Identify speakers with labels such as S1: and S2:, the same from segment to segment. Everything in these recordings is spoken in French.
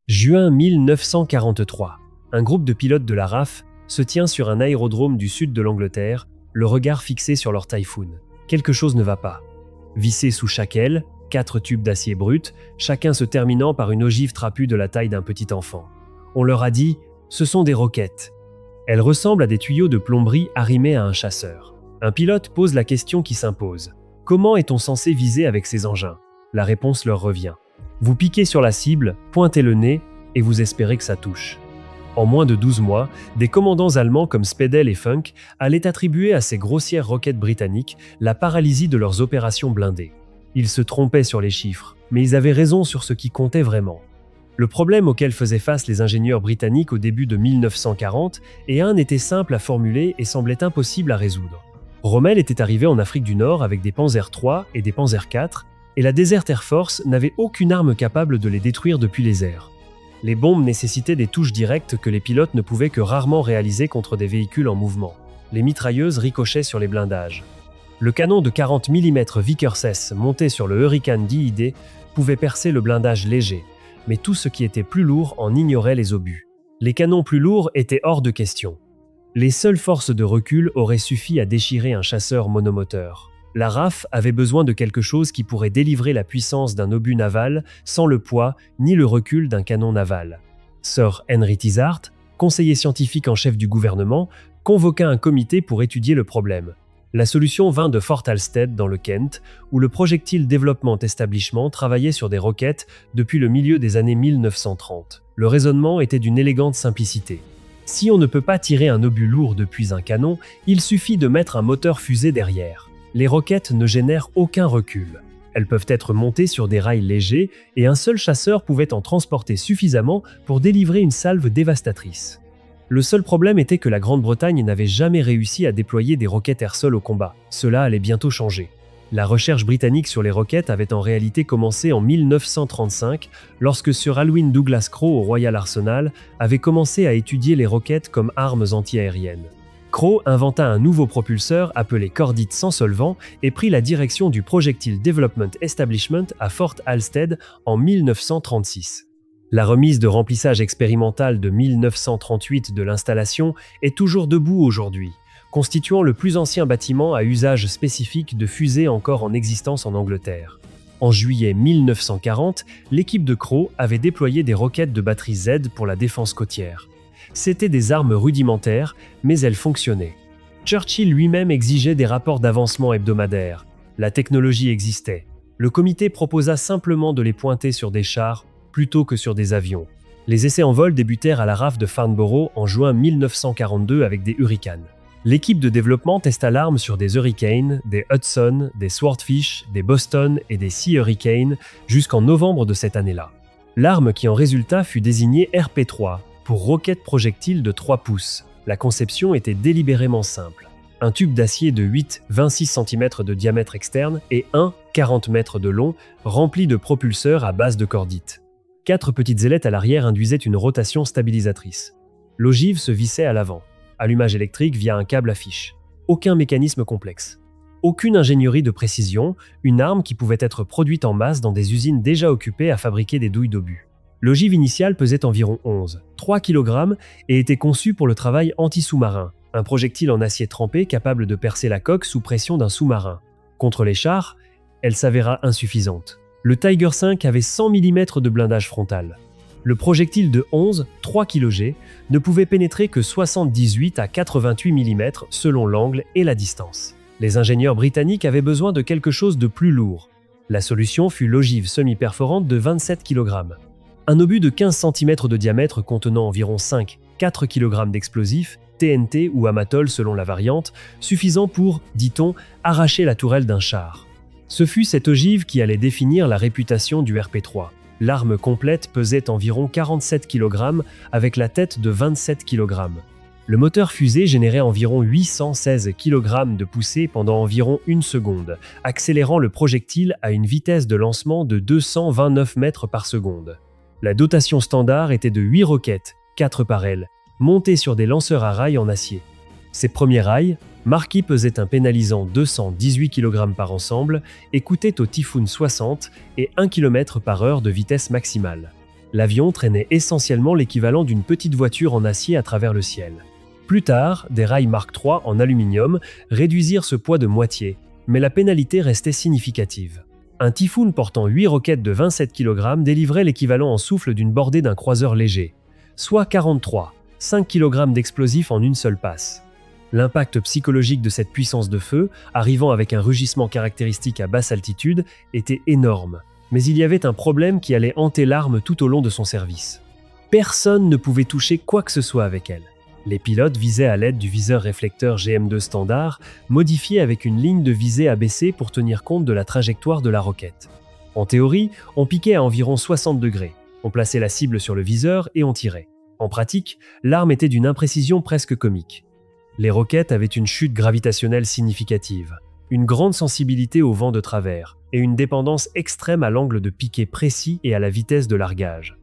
S1: Juin 1943. Un groupe de pilotes de la RAF se tient sur un aérodrome du sud de l'Angleterre, le regard fixé sur leur Typhoon. Quelque chose ne va pas. Vissés sous chaque aile, 4 tubes d'acier brut, chacun se terminant par une ogive trapue de la taille d'un petit enfant. On leur a dit « ce sont des roquettes ». Elles ressemblent à des tuyaux de plomberie arrimés à un chasseur. Un pilote pose la question qui s'impose. Comment est-on censé viser avec ces engins? La réponse leur revient. Vous piquez sur la cible, pointez le nez et vous espérez que ça touche. En moins de 12 mois, des commandants allemands comme Speidel et Funk allaient attribuer à ces grossières roquettes britanniques la paralysie de leurs opérations blindées. Ils se trompaient sur les chiffres, mais ils avaient raison sur ce qui comptait vraiment. Le problème auquel faisaient face les ingénieurs britanniques au début de 1940 était simple à formuler et semblait impossible à résoudre. Rommel était arrivé en Afrique du Nord avec des Panzer III et des Panzer IV, et la Desert Air Force n'avait aucune arme capable de les détruire depuis les airs. Les bombes nécessitaient des touches directes que les pilotes ne pouvaient que rarement réaliser contre des véhicules en mouvement. Les mitrailleuses ricochaient sur les blindages. Le canon de 40 mm Vickers S monté sur le Hurricane DID pouvait percer le blindage léger, mais tout ce qui était plus lourd en ignorait les obus. Les canons plus lourds étaient hors de question. Les seules forces de recul auraient suffi à déchirer un chasseur monomoteur. La RAF avait besoin de quelque chose qui pourrait délivrer la puissance d'un obus naval sans le poids ni le recul d'un canon naval. Sir Henry Tizard, conseiller scientifique en chef du gouvernement, convoqua un comité pour étudier le problème. La solution vint de Fort Alstead dans le Kent, où le Projectile Development Establishment travaillait sur des roquettes depuis le milieu des années 1930. Le raisonnement était d'une élégante simplicité. Si on ne peut pas tirer un obus lourd depuis un canon, il suffit de mettre un moteur fusée derrière. Les roquettes ne génèrent aucun recul. Elles peuvent être montées sur des rails légers et un seul chasseur pouvait en transporter suffisamment pour délivrer une salve dévastatrice. Le seul problème était que la Grande-Bretagne n'avait jamais réussi à déployer des roquettes air-sol au combat. Cela allait bientôt changer. La recherche britannique sur les roquettes avait en réalité commencé en 1935 lorsque Sir Alwyn Douglas Crowe au Royal Arsenal avait commencé à étudier les roquettes comme armes anti-aériennes. Crowe inventa un nouveau propulseur appelé cordite sans solvant et prit la direction du Projectile Development Establishment à Fort Alstead en 1936. La remise de remplissage expérimentale de 1938 de l'installation est toujours debout aujourd'hui, constituant le plus ancien bâtiment à usage spécifique de fusées encore en existence en Angleterre. En juillet 1940, l'équipe de Crowe avait déployé des roquettes de batterie Z pour la défense côtière. C'étaient des armes rudimentaires, mais elles fonctionnaient. Churchill lui-même exigeait des rapports d'avancement hebdomadaires. La technologie existait. Le comité proposa simplement de les pointer sur des chars plutôt que sur des avions. Les essais en vol débutèrent à la RAF de Farnborough en juin 1942 avec des Hurricanes. L'équipe de développement testa l'arme sur des Hurricanes, des Hudson, des Swordfish, des Boston et des Sea Hurricane jusqu'en novembre de cette année-là. L'arme qui en résulta fut désignée RP3, pour roquette projectile de 3 pouces. La conception était délibérément simple. Un tube d'acier de 8-26 cm de diamètre externe et 40 mètres de long, rempli de propulseurs à base de cordite. 4 petites ailettes à l'arrière induisaient une rotation stabilisatrice. L'ogive se vissait à l'avant. Allumage électrique via un câble à fiche. Aucun mécanisme complexe. Aucune ingénierie de précision, une arme qui pouvait être produite en masse dans des usines déjà occupées à fabriquer des douilles d'obus. L'ogive initiale pesait environ 3 kg et était conçue pour le travail anti-sous-marin, un projectile en acier trempé capable de percer la coque sous pression d'un sous-marin. Contre les chars, elle s'avéra insuffisante. Le Tiger V avait 100 mm de blindage frontal. Le projectile de 3 kg ne pouvait pénétrer que 78 à 88 mm selon l'angle et la distance. Les ingénieurs britanniques avaient besoin de quelque chose de plus lourd. La solution fut l'ogive semi-perforante de 27 kg. Un obus de 15 cm de diamètre contenant environ 5-4 kg d'explosifs, TNT ou amatol selon la variante, suffisant pour, dit-on, arracher la tourelle d'un char. Ce fut cette ogive qui allait définir la réputation du RP3. L'arme complète pesait environ 47 kg avec la tête de 27 kg. Le moteur fusée générait environ 816 kg de poussée pendant environ 1 seconde, accélérant le projectile à une vitesse de lancement de 229 mètres par seconde. La dotation standard était de 8 roquettes, 4 par aile, montées sur des lanceurs à rails en acier. Ces premiers rails, marquis pesaient un pénalisant 218 kg par ensemble et coûtaient au Typhoon 60 et 1 km/h de vitesse maximale. L'avion traînait essentiellement l'équivalent d'une petite voiture en acier à travers le ciel. Plus tard, des rails Mark III en aluminium réduisirent ce poids de moitié, mais la pénalité restait significative. Un Typhoon portant 8 roquettes de 27 kg délivrait l'équivalent en souffle d'une bordée d'un croiseur léger, soit 43, 5 kg d'explosifs en une seule passe. L'impact psychologique de cette puissance de feu, arrivant avec un rugissement caractéristique à basse altitude, était énorme. Mais il y avait un problème qui allait hanter l'arme tout au long de son service. Personne ne pouvait toucher quoi que ce soit avec elle. Les pilotes visaient à l'aide du viseur réflecteur GM2 standard, modifié avec une ligne de visée abaissée pour tenir compte de la trajectoire de la roquette. En théorie, on piquait à environ 60 degrés. On plaçait la cible sur le viseur et on tirait. En pratique, l'arme était d'une imprécision presque comique. Les roquettes avaient une chute gravitationnelle significative, une grande sensibilité au vent de travers et une dépendance extrême à l'angle de piqué précis et à la vitesse de largage.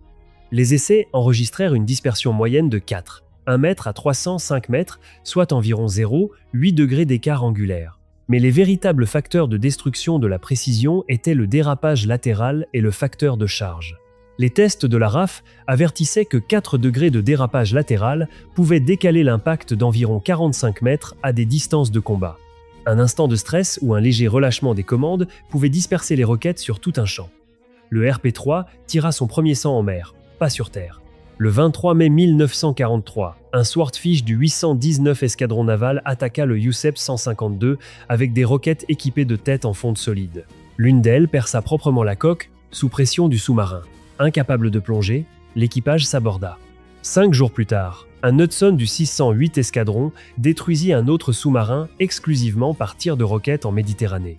S1: Les essais enregistrèrent une dispersion moyenne de 4, 1 mètre à 305 mètres, soit environ 0,8 degrés d'écart angulaire. Mais les véritables facteurs de destruction de la précision étaient le dérapage latéral et le facteur de charge. Les tests de la RAF avertissaient que 4 degrés de dérapage latéral pouvaient décaler l'impact d'environ 45 mètres à des distances de combat. Un instant de stress ou un léger relâchement des commandes pouvait disperser les roquettes sur tout un champ. Le RP-3 tira son premier sang en mer, pas sur terre. Le 23 mai 1943, un Swordfish du 819 escadron naval attaqua le Youssef 152 avec des roquettes équipées de têtes en fonte solide. L'une d'elles perça proprement la coque sous pression du sous-marin. Incapable de plonger, l'équipage s'aborda. 5 jours plus tard, un Hudson du 608 escadron détruisit un autre sous-marin exclusivement par tir de roquettes en Méditerranée.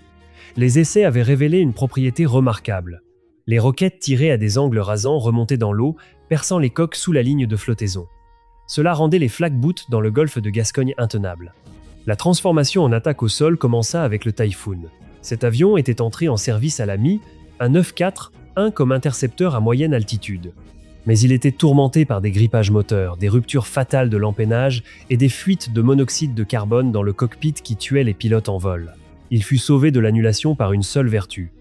S1: Les essais avaient révélé une propriété remarquable. Les roquettes tirées à des angles rasants remontaient dans l'eau, perçant les coques sous la ligne de flottaison. Cela rendait les flak-boots dans le golfe de Gascogne intenables. La transformation en attaque au sol commença avec le Typhoon. Cet avion était entré en service à la un 9-4-1 comme intercepteur à moyenne altitude. Mais il était tourmenté par des grippages moteurs, des ruptures fatales de l'empennage et des fuites de monoxyde de carbone dans le cockpit qui tuaient les pilotes en vol. Il fut sauvé de l'annulation par une seule vertu.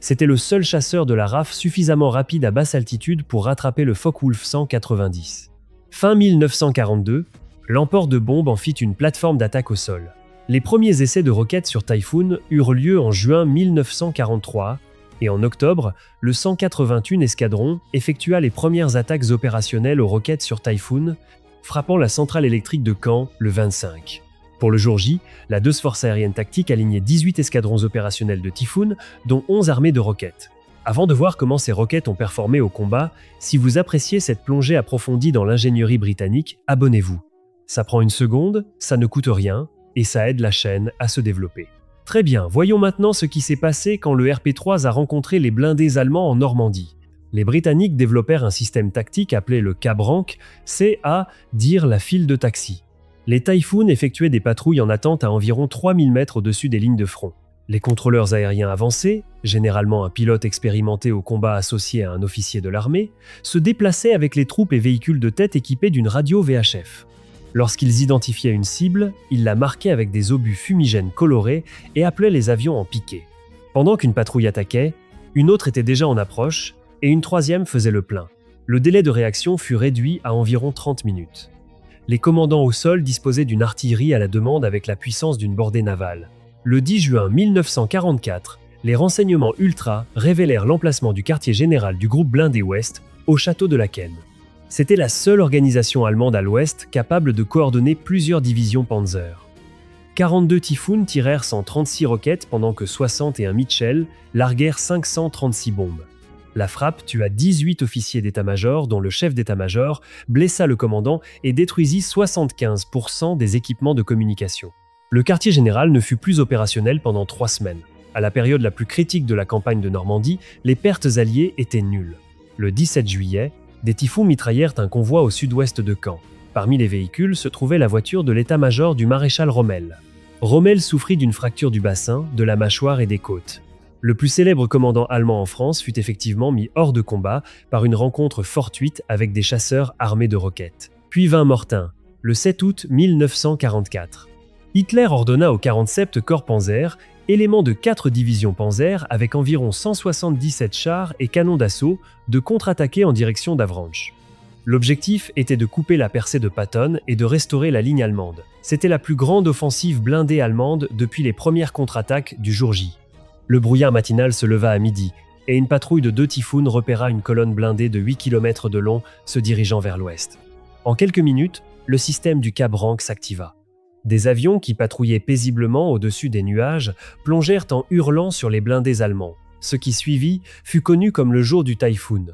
S1: C'était le seul chasseur de la RAF suffisamment rapide à basse altitude pour rattraper le Focke-Wulf 190. Fin 1942, l'emport de bombe en fit une plateforme d'attaque au sol. Les premiers essais de roquettes sur Typhoon eurent lieu en juin 1943 et en octobre, le 181 escadron effectua les premières attaques opérationnelles aux roquettes sur Typhoon, frappant la centrale électrique de Caen le 25. Pour le jour J, la 2 Forces aériennes tactiques alignait 18 escadrons opérationnels de Typhoon, dont 11 armés de roquettes. Avant de voir comment ces roquettes ont performé au combat, si vous appréciez cette plongée approfondie dans l'ingénierie britannique, abonnez-vous. Ça prend une seconde, ça ne coûte rien, et ça aide la chaîne à se développer. Très bien, voyons maintenant ce qui s'est passé quand le RP-3 a rencontré les blindés allemands en Normandie. Les Britanniques développèrent un système tactique appelé le K-Branc, c'est dire la file de taxi. Les Typhoon effectuaient des patrouilles en attente à environ 3000 mètres au-dessus des lignes de front. Les contrôleurs aériens avancés, généralement un pilote expérimenté au combat associé à un officier de l'armée, se déplaçaient avec les troupes et véhicules de tête équipés d'une radio VHF. Lorsqu'ils identifiaient une cible, ils la marquaient avec des obus fumigènes colorés et appelaient les avions en piqué. Pendant qu'une patrouille attaquait, une autre était déjà en approche et une troisième faisait le plein. Le délai de réaction fut réduit à environ 30 minutes. Les commandants au sol disposaient d'une artillerie à la demande avec la puissance d'une bordée navale. Le 10 juin 1944, les renseignements ultra révélèrent l'emplacement du quartier général du groupe blindé Ouest au château de Laeken. C'était la seule organisation allemande à l'ouest capable de coordonner plusieurs divisions Panzer. 42 Typhoon tirèrent 136 roquettes pendant que 61 Mitchell larguèrent 536 bombes. La frappe tua 18 officiers d'état-major dont le chef d'état-major blessa le commandant et détruisit 75% des équipements de communication. Le quartier général ne fut plus opérationnel pendant 3 semaines. À la période la plus critique de la campagne de Normandie, les pertes alliées étaient nulles. Le 17 juillet, des Typhoons mitraillèrent un convoi au sud-ouest de Caen. Parmi les véhicules se trouvait la voiture de l'état-major du maréchal Rommel. Rommel souffrit d'une fracture du bassin, de la mâchoire et des côtes. Le plus célèbre commandant allemand en France fut effectivement mis hors de combat par une rencontre fortuite avec des chasseurs armés de roquettes. Puis vint Mortain, le 7 août 1944. Hitler ordonna au 47 Corps Panzer, élément de 4 divisions Panzer avec environ 177 chars et canons d'assaut, de contre-attaquer en direction d'Avranches. L'objectif était de couper la percée de Patton et de restaurer la ligne allemande. C'était la plus grande offensive blindée allemande depuis les premières contre-attaques du jour J. Le brouillard matinal se leva à midi, et une patrouille de 2 Typhoons repéra une colonne blindée de 8 km de long se dirigeant vers l'ouest. En quelques minutes, le système du Cap Rank s'activa. Des avions qui patrouillaient paisiblement au-dessus des nuages plongèrent en hurlant sur les blindés allemands. Ce qui suivit fut connu comme le jour du Typhoon.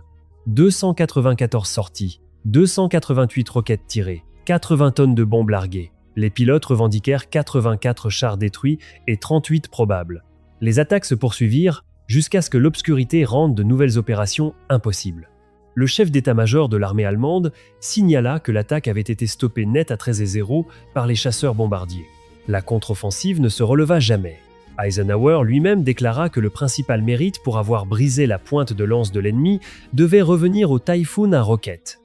S1: 294 sorties, 288 roquettes tirées, 80 tonnes de bombes larguées. Les pilotes revendiquèrent 84 chars détruits et 38 probables. Les attaques se poursuivirent jusqu'à ce que l'obscurité rende de nouvelles opérations impossibles. Le chef d'état-major de l'armée allemande signala que l'attaque avait été stoppée net à 13-0 par les chasseurs bombardiers. La contre-offensive ne se releva jamais. Eisenhower lui-même déclara que le principal mérite pour avoir brisé la pointe de lance de l'ennemi devait revenir au Typhoon à roquettes.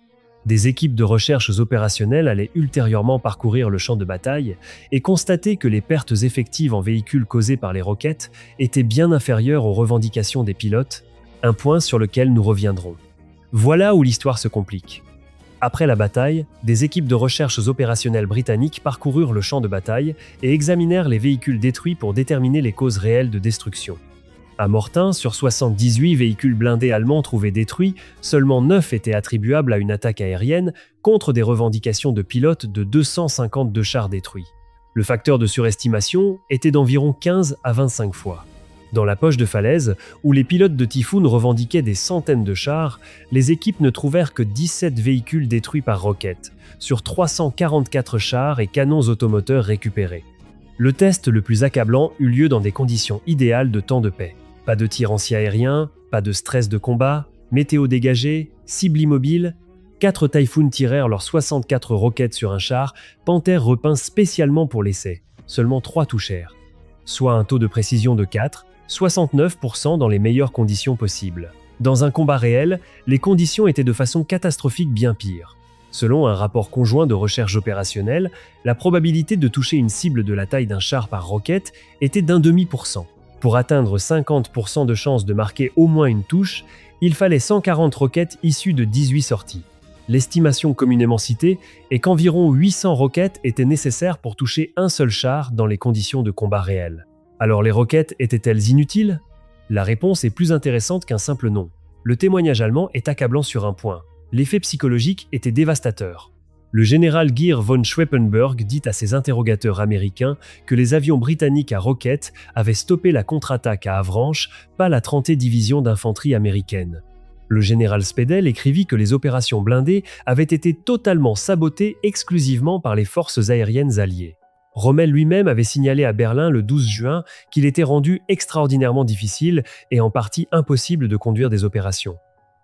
S1: Des équipes de recherches opérationnelles allaient ultérieurement parcourir le champ de bataille et constater que les pertes effectives en véhicules causées par les roquettes étaient bien inférieures aux revendications des pilotes, un point sur lequel nous reviendrons. Voilà où l'histoire se complique. Après la bataille, des équipes de recherches opérationnelles britanniques parcoururent le champ de bataille et examinèrent les véhicules détruits pour déterminer les causes réelles de destruction. À Mortain, sur 78 véhicules blindés allemands trouvés détruits, seulement 9 étaient attribuables à une attaque aérienne contre des revendications de pilotes de 252 chars détruits. Le facteur de surestimation était d'environ 15 à 25 fois. Dans la poche de Falaise, où les pilotes de Typhoon revendiquaient des centaines de chars, les équipes ne trouvèrent que 17 véhicules détruits par roquette, sur 344 chars et canons automoteurs récupérés. Le test le plus accablant eut lieu dans des conditions idéales de temps de paix. Pas de tir anti-aérien, pas de stress de combat, météo dégagée, cible immobile. 4 Typhoons tirèrent leurs 64 roquettes sur un char, Panther repeint spécialement pour l'essai. Seulement 3 touchèrent. Soit un taux de précision de 4, 69% dans les meilleures conditions possibles. Dans un combat réel, les conditions étaient de façon catastrophique bien pires. Selon un rapport conjoint de recherche opérationnelle, la probabilité de toucher une cible de la taille d'un char par roquette était d'0,5%. Pour atteindre 50% de chances de marquer au moins une touche, il fallait 140 roquettes issues de 18 sorties. L'estimation communément citée est qu'environ 800 roquettes étaient nécessaires pour toucher un seul char dans les conditions de combat réel. Alors les roquettes étaient-elles inutiles ? La réponse est plus intéressante qu'un simple non. Le témoignage allemand est accablant sur un point. L'effet psychologique était dévastateur. Le général Geir von Schweppenberg dit à ses interrogateurs américains que les avions britanniques à roquettes avaient stoppé la contre-attaque à Avranches, pas la 30e division d'infanterie américaine. Le général Speidel écrivit que les opérations blindées avaient été totalement sabotées exclusivement par les forces aériennes alliées. Rommel lui-même avait signalé à Berlin le 12 juin qu'il était rendu extraordinairement difficile et en partie impossible de conduire des opérations.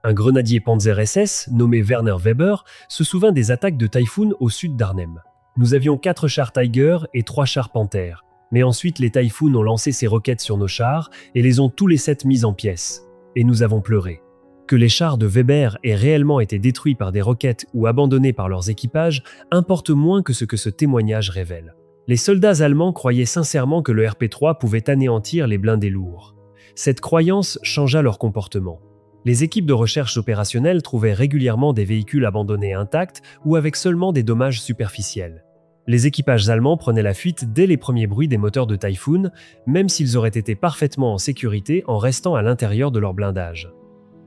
S1: Un grenadier Panzer SS, nommé Werner Weber, se souvint des attaques de Typhoon au sud d'Arnhem. Nous avions 4 chars Tiger et 3 chars Panther, mais ensuite les Typhoons ont lancé ces roquettes sur nos chars et les ont tous les 7 mises en pièces. Et nous avons pleuré. Que les chars de Weber aient réellement été détruits par des roquettes ou abandonnés par leurs équipages importe moins que ce que ce témoignage révèle. Les soldats allemands croyaient sincèrement que le RP-3 pouvait anéantir les blindés lourds. Cette croyance changea leur comportement. Les équipes de recherche opérationnelle trouvaient régulièrement des véhicules abandonnés intacts ou avec seulement des dommages superficiels. Les équipages allemands prenaient la fuite dès les premiers bruits des moteurs de Typhoon, même s'ils auraient été parfaitement en sécurité en restant à l'intérieur de leur blindage.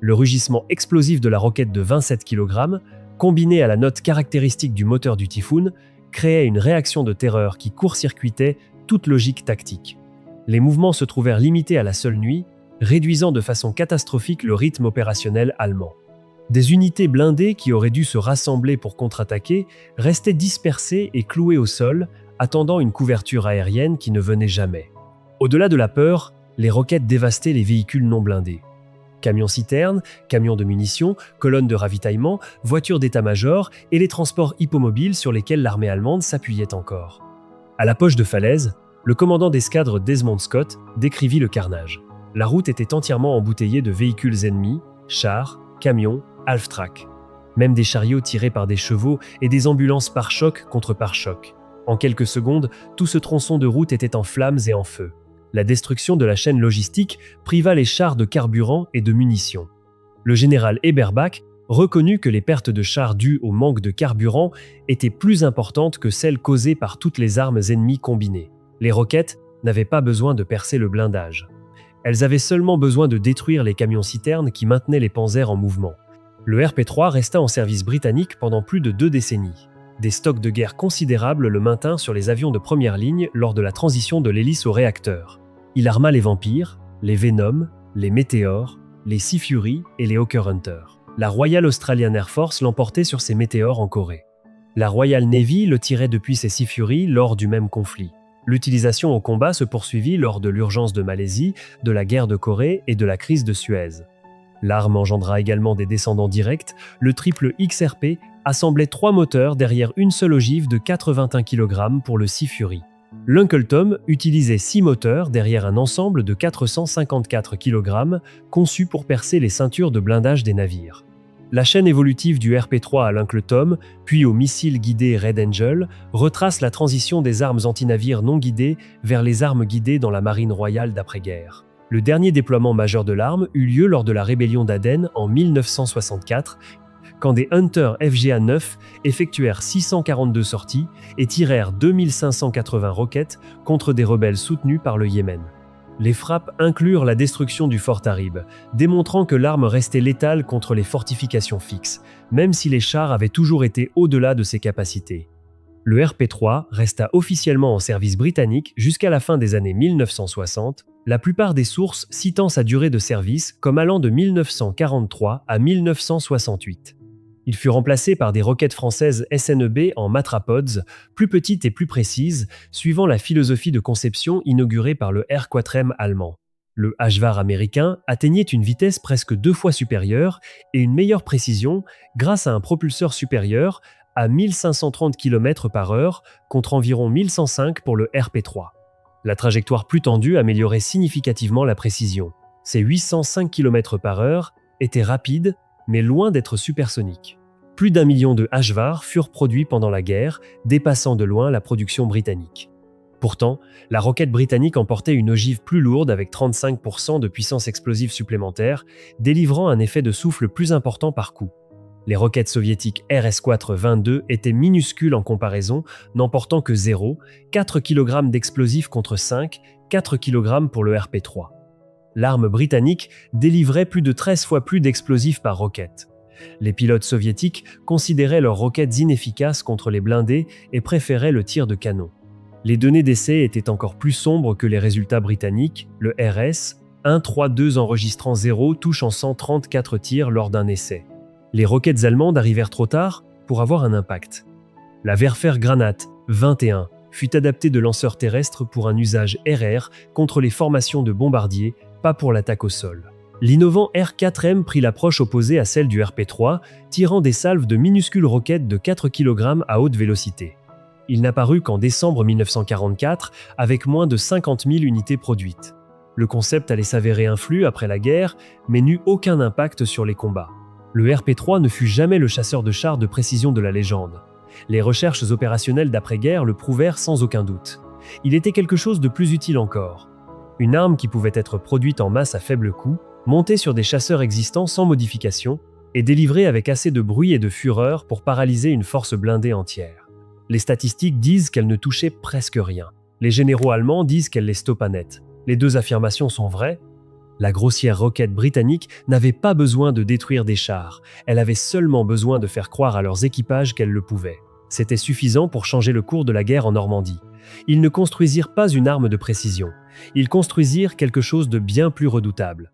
S1: Le rugissement explosif de la roquette de 27 kg, combiné à la note caractéristique du moteur du Typhoon, créait une réaction de terreur qui court-circuitait toute logique tactique. Les mouvements se trouvèrent limités à la seule nuit, réduisant de façon catastrophique le rythme opérationnel allemand. Des unités blindées qui auraient dû se rassembler pour contre-attaquer restaient dispersées et clouées au sol, attendant une couverture aérienne qui ne venait jamais. Au-delà de la peur, les roquettes dévastaient les véhicules non blindés. Camions-citernes, camions de munitions, colonnes de ravitaillement, voitures d'état-major et les transports hippomobiles sur lesquels l'armée allemande s'appuyait encore. À la poche de Falaise, le commandant d'escadre Desmond Scott décrivit le carnage. La route était entièrement embouteillée de véhicules ennemis, chars, camions, half-track. Même des chariots tirés par des chevaux et des ambulances pare-choc contre pare-choc. En quelques secondes, tout ce tronçon de route était en flammes et en feu. La destruction de la chaîne logistique priva les chars de carburant et de munitions. Le général Eberbach reconnut que les pertes de chars dues au manque de carburant étaient plus importantes que celles causées par toutes les armes ennemies combinées. Les roquettes n'avaient pas besoin de percer le blindage. Elles avaient seulement besoin de détruire les camions-citernes qui maintenaient les panzers en mouvement. Le RP-3 resta en service britannique pendant plus de 2 décennies. Des stocks de guerre considérables le maintinrent sur les avions de première ligne lors de la transition de l'hélice au réacteur. Il arma les Vampires, les Venom, les Meteor, les Sea Fury et les Hawker Hunter. La Royal Australian Air Force l'emportait sur ses Meteor en Corée. La Royal Navy le tirait depuis ses Sea Fury lors du même conflit. L'utilisation au combat se poursuivit lors de l'urgence de Malaisie, de la guerre de Corée et de la crise de Suez. L'arme engendra également des descendants directs. Le triple XRP assemblait 3 moteurs derrière une seule ogive de 81 kg pour le Sea Fury. L'Uncle Tom utilisait 6 moteurs derrière un ensemble de 454 kg conçu pour percer les ceintures de blindage des navires. La chaîne évolutive du RP-3 à l'Uncle Tom, puis au missile guidé Red Angel, retrace la transition des armes antinavires non guidées vers les armes guidées dans la marine royale d'après-guerre. Le dernier déploiement majeur de l'arme eut lieu lors de la rébellion d'Aden en 1964, quand des Hunter FGA-9 effectuèrent 642 sorties et tirèrent 2580 roquettes contre des rebelles soutenus par le Yémen. Les frappes inclurent la destruction du fort Tarib, démontrant que l'arme restait létale contre les fortifications fixes, même si les chars avaient toujours été au-delà de ses capacités. Le RP-3 resta officiellement en service britannique jusqu'à la fin des années 1960, la plupart des sources citant sa durée de service comme allant de 1943 à 1968. Il fut remplacé par des roquettes françaises SNEB en Matrapods, plus petites et plus précises, suivant la philosophie de conception inaugurée par le R4M allemand. Le HVAR américain atteignait une vitesse presque 2 fois supérieure et une meilleure précision grâce à un propulseur supérieur à 1530 km/h contre environ 1105 pour le RP-3. La trajectoire plus tendue améliorait significativement la précision. Ces 805 km/h étaient rapides, mais loin d'être supersoniques. Plus d'1 million de HVAR furent produits pendant la guerre, dépassant de loin la production britannique. Pourtant, la roquette britannique emportait une ogive plus lourde avec 35% de puissance explosive supplémentaire, délivrant un effet de souffle plus important par coup. Les roquettes soviétiques RS-4-22 étaient minuscules en comparaison, n'emportant que 4 kg d'explosifs contre 4 kg pour le RP-3. L'arme britannique délivrait plus de 13 fois plus d'explosifs par roquette. Les pilotes soviétiques considéraient leurs roquettes inefficaces contre les blindés et préféraient le tir de canon. Les données d'essai étaient encore plus sombres que les résultats britanniques, le RS 1-3-2 enregistrant 0 touche en 134 tirs lors d'un essai. Les roquettes allemandes arrivèrent trop tard pour avoir un impact. La Werfer-Granate 21 fut adaptée de lanceurs terrestres pour un usage RR contre les formations de bombardiers, pas pour l'attaque au sol. L'innovant R4M prit l'approche opposée à celle du RP-3, tirant des salves de minuscules roquettes de 4 kg à haute vélocité. Il n'apparut qu'en décembre 1944, avec moins de 50 000 unités produites. Le concept allait s'avérer influe après la guerre, mais n'eut aucun impact sur les combats. Le RP-3 ne fut jamais le chasseur de chars de précision de la légende. Les recherches opérationnelles d'après-guerre le prouvèrent sans aucun doute. Il était quelque chose de plus utile encore. Une arme qui pouvait être produite en masse à faible coût, montée sur des chasseurs existants sans modification, et délivrée avec assez de bruit et de fureur pour paralyser une force blindée entière. Les statistiques disent qu'elle ne touchait presque rien. Les généraux allemands disent qu'elle les stoppa net. Les deux affirmations sont vraies. La grossière roquette britannique n'avait pas besoin de détruire des chars, elle avait seulement besoin de faire croire à leurs équipages qu'elle le pouvait. C'était suffisant pour changer le cours de la guerre en Normandie. Ils ne construisirent pas une arme de précision, ils construisirent quelque chose de bien plus redoutable.